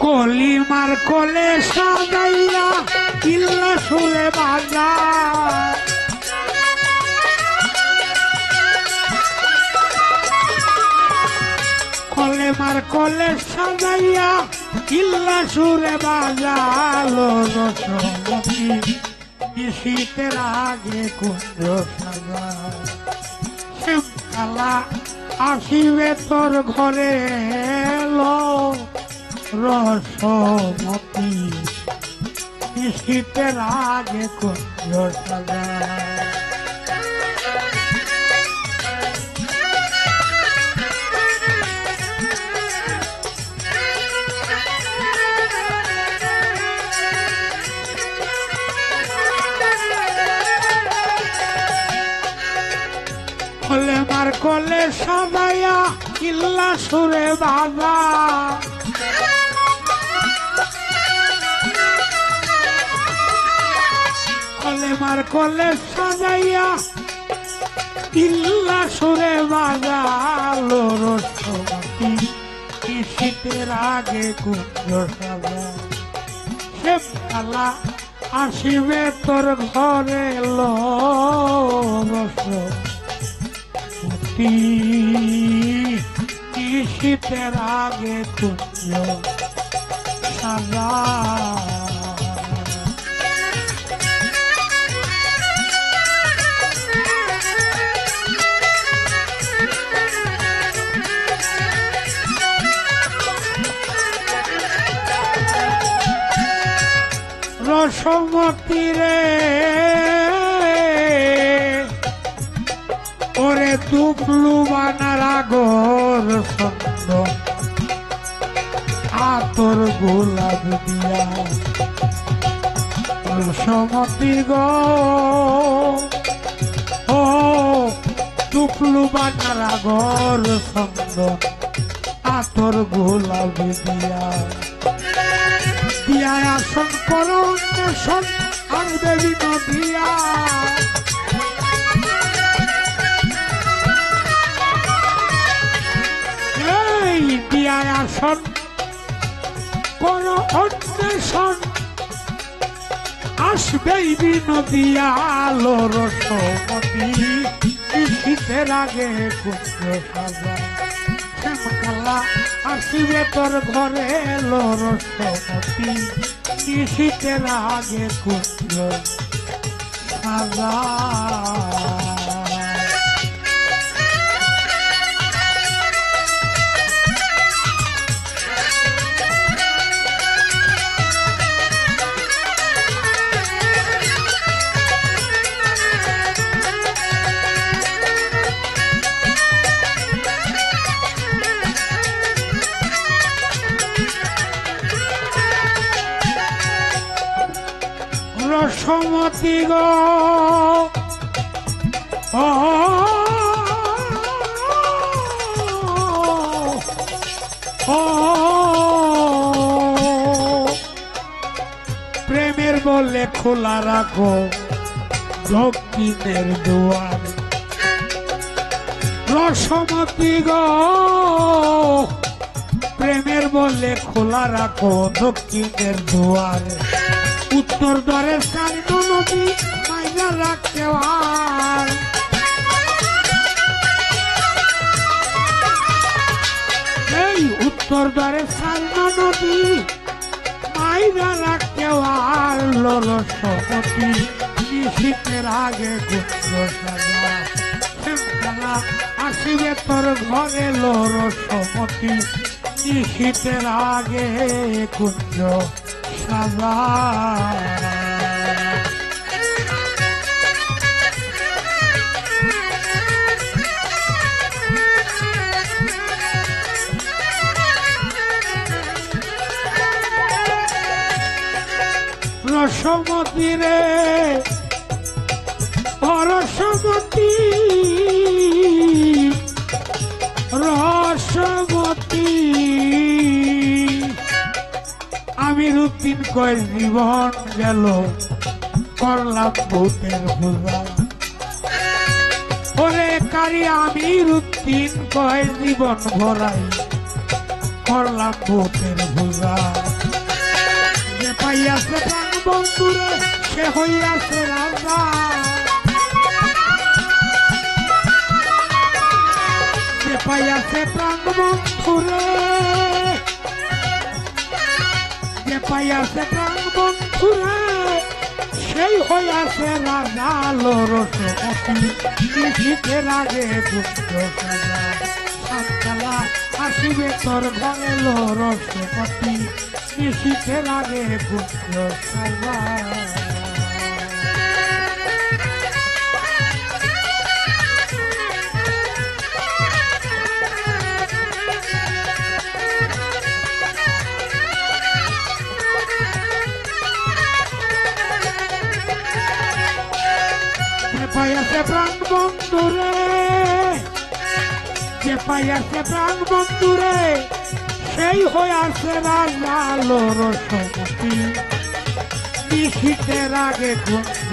কলিমার কোলে সাজাইয়া কিল্লা সুরে বাজা কলিমার কোলে সাজাইয়া কিল্লা সুরে বাজালো রসমতি শীতের আগে কুঞ্জ সাজা শ্যামকালা আসিবে তোর ঘরে এলো রসমতি শীতের আগে কুঞ্জ সাজা কলেমার কোলে সাজাইয়া কিল্লা সুরে বাজা কলেমার কোলে সাজাইয়া কিল্লা সুরে বাজালো রসমতি শীতের আগে কুঞ্জ সাজা শ্যামকালা আসিবে তোর ঘরে লো রসমতি শীতের আগে কুঞ্জ সাজা রসমতি রে ওরে দুপলু বানার আগর ছন্দ আতর গোলাপ দিয়া রসমতি গো ও দুপলু বানার আগর ছন্দ আতর গোলাপ দিয়া দিয়া আসন করো অন্বেষণ আর দেবী নদিয়া এই দিয়া আসন করো অন্বেষণ আসবেই বিনদিয়া আলো রসমতি শীতের আগে কুঞ্জ সাজা শ্যামকালা আসিবে তোর ঘরে এলো রসমতি শীতের আগে কুঞ্জ সাজা রসমতি গো প্রেমের বলে খোলা রাখো দক্ষিণের দুয়ার রসমতি গো প্রেমের বলে খোলা রাখো দক্ষিণের দুয়ার উত্তর দ্বারের সাইনো নদী মাইয়া রাখতে আর এই উত্তর দ্বারের সাইনো নদী মাইয়া রাখতে আর রসমতি শীতের আগে কুঞ্জ সাজা শ্যামকালা আসিবে তোর ঘরে রসমতি শীতের আগে কুঞ্জ সাজা রসমতি রে রসমতি রসমতি আমি রুটিন কয় জীবন গেল করলাম ভূতের পূজা ওরে কারি আমি রুটিন কয় জীবন ভরাই করলাম ভূতের ভুজা যে পাইয়াছে প্রাণ বন্ধুরে সে হইয়াছে রাজা যে পাইয়াছে প্রাণ বন্ধুরে যে পাইয়াছে প্রাণ বন্ধুরে সেই হইয়াছে রাজা লরসপতি শীতের আগে গুপ্ত সাজা সাতকালা আসিবে তোর ঘরে লরসপতি শীতের আগে গুপ্ত সাজা পাইয়াছে প্রাণ বন্ধুরে যে পাইয়াছে প্রাণ বন্ধুরে সেই হইয়াছে রাজা লরসপতি শীতের আগে গুঞ্জ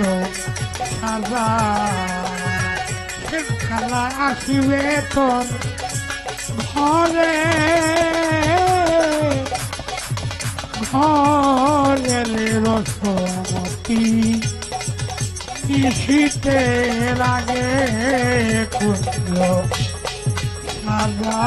সাজা খেলা আসিবে তোর ঘরে ঘরে রসমতি শীতের আগে কুঞ্জ সাজা